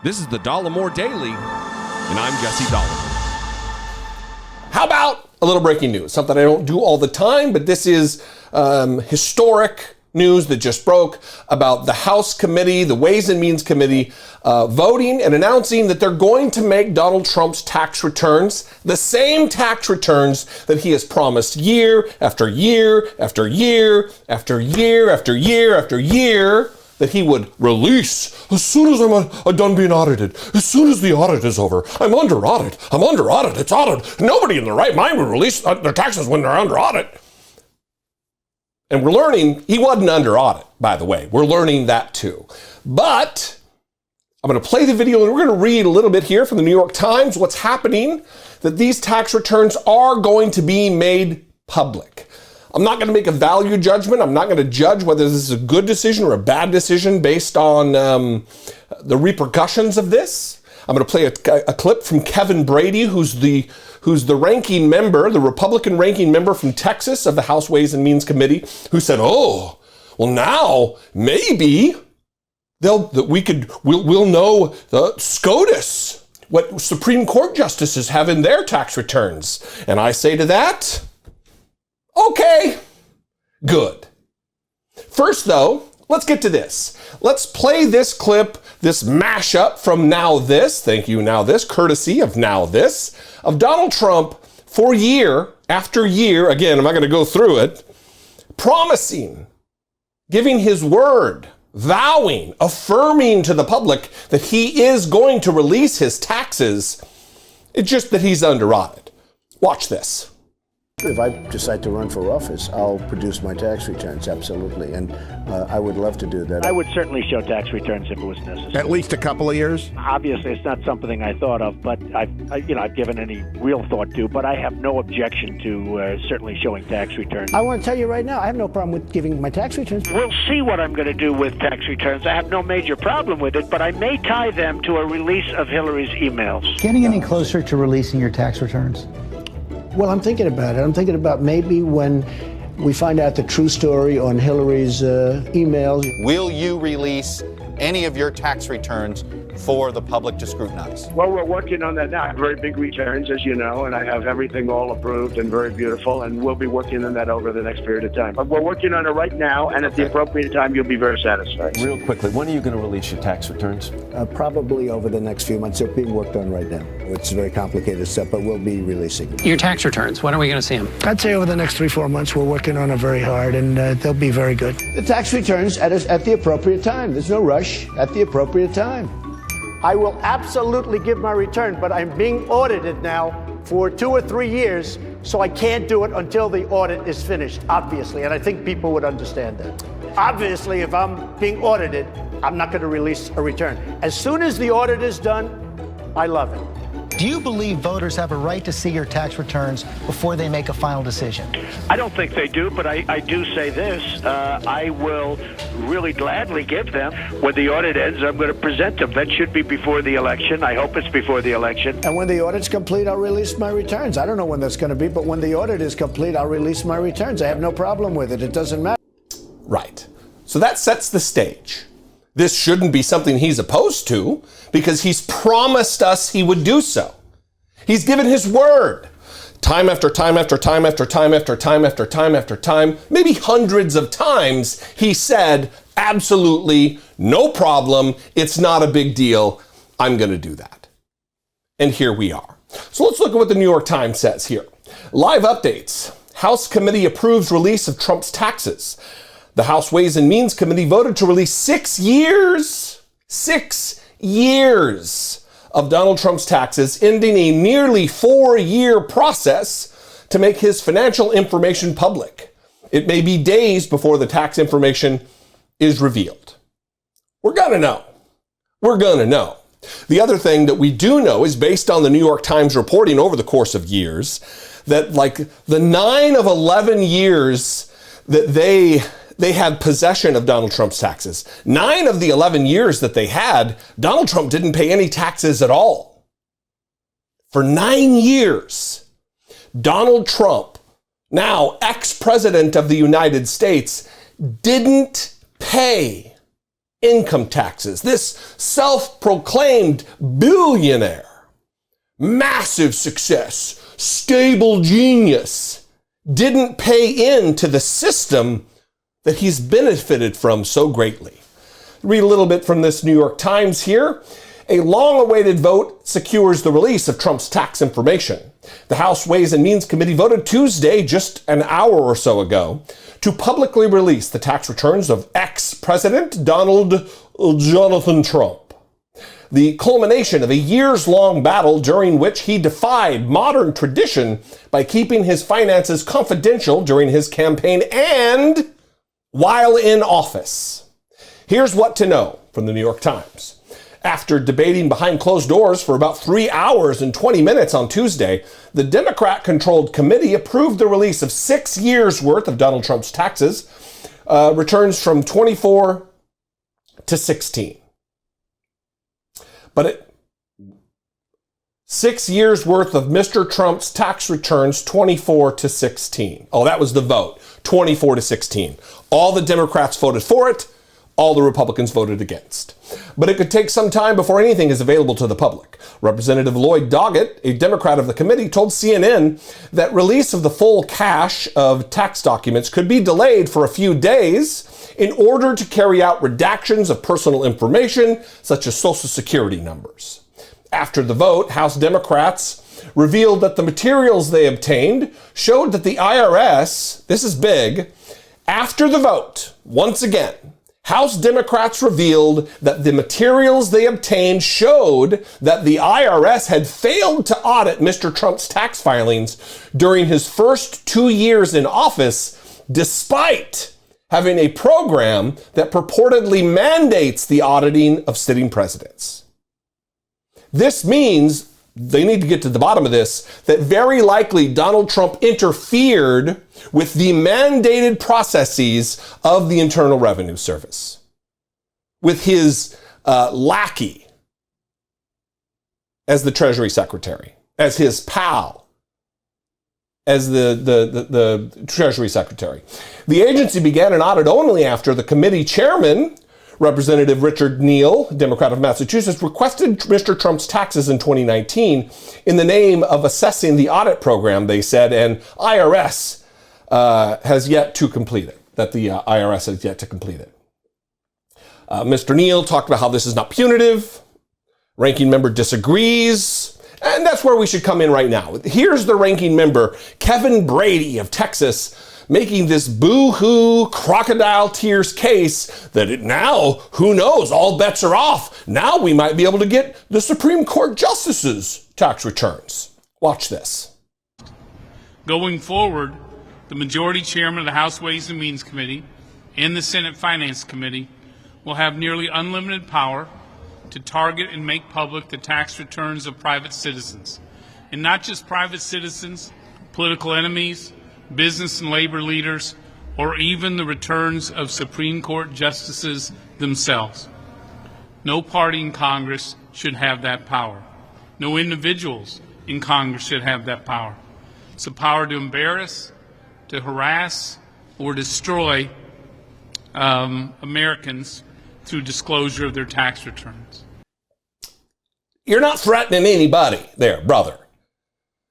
This is the Dollemore Daily, and I'm Jesse Dollemore. How about a little breaking news? Something I don't do all the time, but this is historic news that just broke about the House Committee, the Ways and Means Committee, voting and announcing that they're going to make Donald Trump's tax returns the same tax returns that he has promised year after year after year after year after year after year that he would release as soon as I'm done being audited. As soon as the audit is over. I'm under audit. It's audit. Nobody in their right mind would release their taxes when they're under audit. And we're learning he wasn't under audit, by the way. We're learning that too. But I'm going to play the video and we're going to read a little bit here from the New York Times what's happening, that these tax returns are going to be made public. I'm not going to make a value judgment. I'm not going to judge whether this is a good decision or a bad decision based on the repercussions of this. I'm going to play a clip from Kevin Brady, who's the ranking member, the Republican ranking member from Texas of the House Ways and Means Committee, who said, "Oh, well now maybe we'll know the SCOTUS, what Supreme Court justices have in their tax returns." And I say to that, okay, good. First, though, let's get to this. Let's play this clip, this mashup from Now This, thank you, Now This, courtesy of Now This, of Donald Trump for year after year, again, I'm not going to go through it, promising, giving his word, vowing, affirming to the public that he is going to release his taxes. It's just that he's under audit. Watch this. If I decide to run for office, I'll produce my tax returns, absolutely, and I would love to do that. I would certainly show tax returns if it was necessary. At least a couple of years? Obviously, it's not something I thought of, but I've given any real thought to, but I have no objection to certainly showing tax returns. I want to tell you right now, I have no problem with giving my tax returns. We'll see what I'm going to do with tax returns. I have no major problem with it, but I may tie them to a release of Hillary's emails. Getting any closer to releasing your tax returns? Well, I'm thinking about it. I'm thinking about maybe when we find out the true story on Hillary's emails. Will you release any of your tax returns for the public to scrutinize? Well, we're working on that now. Very big returns, as you know, and I have everything all approved and very beautiful, and we'll be working on that over the next period of time. But we're working on it right now, and at the appropriate time, you'll be very satisfied. Real quickly, when are you going to release your tax returns? Probably over the next few months. They're being worked on right now. It's a very complicated step, but we'll be releasing. Your tax returns, when are we going to see them? I'd say over the next 3-4 months. We're working on it very hard, and they'll be very good. The tax returns at the appropriate time. There's no rush. At the appropriate time. I will absolutely give my return, but I'm being audited now for 2 or 3 years, so I can't do it until the audit is finished, obviously, and I think people would understand that. Obviously, if I'm being audited, I'm not going to release a return. As soon as the audit is done, I love it. Do you believe voters have a right to see your tax returns before they make a final decision? I don't think they do, but I do say this. I will really gladly give them. When the audit ends, I'm going to present them. That should be before the election. I hope it's before the election. And when the audit's complete, I'll release my returns. I don't know when that's going to be, but when the audit is complete, I'll release my returns. I have no problem with it. It doesn't matter. Right. So that sets the stage. This shouldn't be something he's opposed to because he's promised us he would do so. He's given his word time after time after time after time after time after time after time, maybe hundreds of times. He said, absolutely no problem. It's not a big deal. I'm going to do that. And here we are. So let's look at what the New York Times says here. Live updates. House committee approves release of Trump's taxes. The House Ways and Means Committee voted to release 6 years of Donald Trump's taxes, ending a nearly 4-year process to make his financial information public. It may be days before the tax information is revealed. We're going to know. We're going to know. The other thing that we do know is based on the New York Times reporting over the course of years that like the 9 of 11 years that they had possession of Donald Trump's taxes. 9 of the 11 years that they had, Donald Trump didn't pay any taxes at all. For 9 years, Donald Trump, now ex-president of the United States, didn't pay income taxes. This self-proclaimed billionaire, massive success, stable genius, didn't pay into the system that he's benefited from so greatly. Read a little bit from this New York Times here. A long-awaited vote secures the release of Trump's tax information. The House Ways and Means Committee voted Tuesday, just an hour or so ago, to publicly release the tax returns of ex-President Donald Jonathan Trump. The culmination of a years-long battle during which he defied modern tradition by keeping his finances confidential during his campaign and while in office. Here's what to know from the New York Times. After debating behind closed doors for about 3 hours and 20 minutes on Tuesday, the Democrat-controlled committee approved the release of 6 years' worth of Donald Trump's taxes, returns from 24 to 16. But 6 years' worth of Mr. Trump's tax returns, 24 to 16. Oh, that was the vote, 24 to 16. All the Democrats voted for it. All the Republicans voted against. But it could take some time before anything is available to the public. Representative Lloyd Doggett, a Democrat of the committee, told CNN that release of the full cache of tax documents could be delayed for a few days in order to carry out redactions of personal information, such as Social Security numbers. After the vote, House Democrats revealed that the materials they obtained showed that the IRS, this is big, after the vote, once again, House Democrats revealed that the materials they obtained showed that the IRS had failed to audit Mr. Trump's tax filings during his first 2 years in office, despite having a program that purportedly mandates the auditing of sitting presidents. This means, they need to get to the bottom of this, that very likely Donald Trump interfered with the mandated processes of the Internal Revenue Service with his lackey as the Treasury Secretary, as his pal, as the Treasury Secretary. The agency began an audit only after the committee chairman, Representative Richard Neal, Democrat of Massachusetts, requested Mr. Trump's taxes in 2019 in the name of assessing the audit program, they said, and IRS has yet to complete it, that the IRS has yet to complete it. Mr. Neal talked about how this is not punitive. Ranking member disagrees. And that's where we should come in right now. Here's the ranking member, Kevin Brady of Texas, making this boo-hoo crocodile tears case that now, who knows, all bets are off. Now we might be able to get the Supreme Court justices' tax returns. Watch this. Going forward, the majority chairman of the House Ways and Means Committee and the Senate Finance Committee will have nearly unlimited power to target and make public the tax returns of private citizens. And not just private citizens, political enemies, business and labor leaders, or even the returns of Supreme Court justices themselves. No party in Congress should have that power. No individuals in Congress should have that power. It's a power to embarrass, to harass, or destroy Americans through disclosure of their tax returns. You're not threatening anybody there, brother.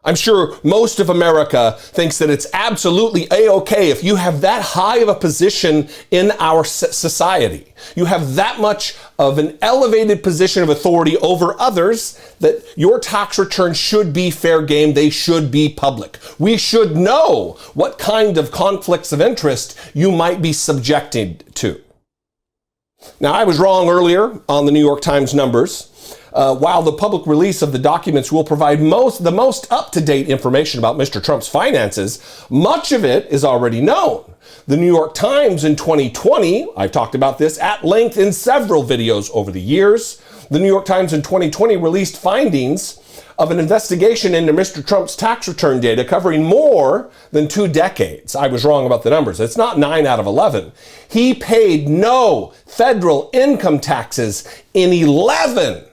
I'm sure most of America thinks that it's absolutely A-okay if you have that high of a position in our society. You have that much of an elevated position of authority over others that your tax returns should be fair game. They should be public. We should know what kind of conflicts of interest you might be subjected to. Now, I was wrong earlier on the New York Times numbers. While the public release of the documents will provide the most up-to-date information about Mr. Trump's finances, much of it is already known. The New York Times in 2020, I've talked about this at length in several videos over the years. The New York Times in 2020 released findings of an investigation into Mr. Trump's tax return data covering more than 2 decades. I was wrong about the numbers. It's not 9 out of 11. He paid no federal income taxes in 11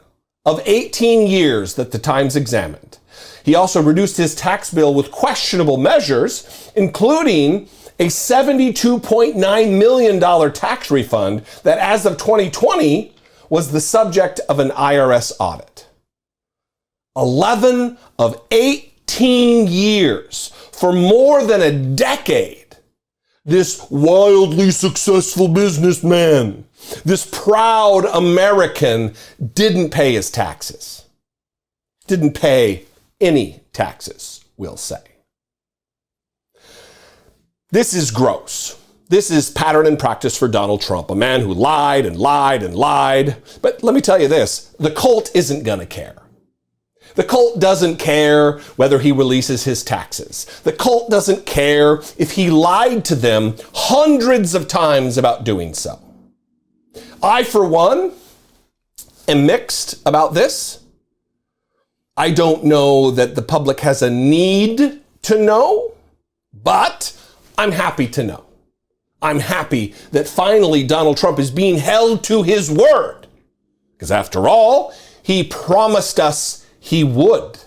of 18 years that the Times examined. He also reduced his tax bill with questionable measures, including a $72.9 million tax refund that as of 2020 was the subject of an IRS audit. 11 of 18 years, for more than a decade, this wildly successful businessman, this proud American, didn't pay his taxes. Didn't pay any taxes, we'll say. This is gross. This is pattern and practice for Donald Trump, a man who lied and lied and lied. But let me tell you this, the cult isn't gonna care. The cult doesn't care whether he releases his taxes. The cult doesn't care if he lied to them hundreds of times about doing so. I, for one, am mixed about this. I don't know that the public has a need to know, but I'm happy to know. I'm happy that finally Donald Trump is being held to his word. Because after all, he promised us he would.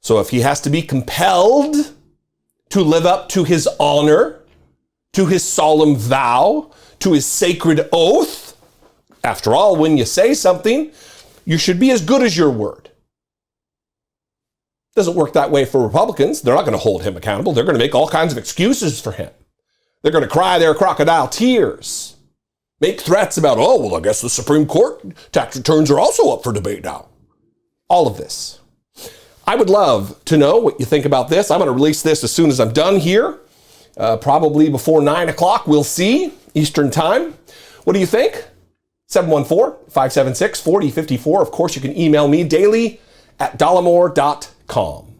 So if he has to be compelled to live up to his honor, to his solemn vow, to his sacred oath, after all, when you say something, you should be as good as your word. Doesn't work that way for Republicans. They're not going to hold him accountable. They're going to make all kinds of excuses for him. They're going to cry their crocodile tears, make threats about, oh, well, I guess the Supreme Court tax returns are also up for debate now. All of this. I would love to know what you think about this. I'm going to release this as soon as I'm done here, probably before 9 o'clock. We'll see, Eastern time. What do you think? 714-576-4054. Of course, you can email me daily at dollemore.com.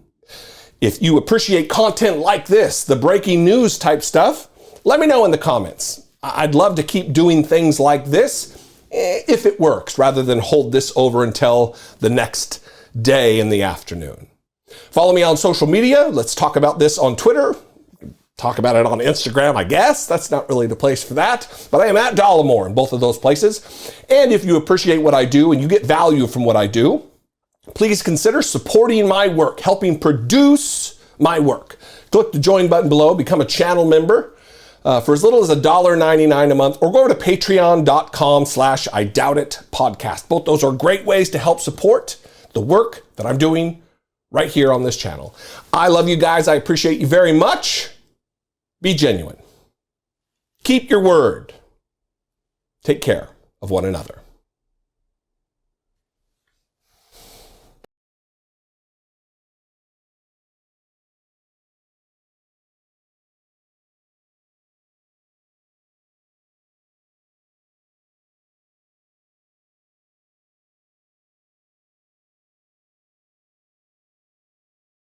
If you appreciate content like this, the breaking news type stuff, let me know in the comments. I'd love to keep doing things like this if it works, rather than hold this over until the next day in the afternoon. Follow me on social media. Let's talk about this on Twitter. Talk about it on Instagram, I guess. That's not really the place for that. But I am at Dollemore in both of those places. And if you appreciate what I do and you get value from what I do, please consider supporting my work, helping produce my work. Click the join button below, become a channel member for as little as $1.99 a month, or go over to patreon.com/IDoubtIt podcast. Both those are great ways to help support the work that I'm doing right here on this channel. I love you guys. I appreciate you very much. Be genuine. Keep your word. Take care of one another.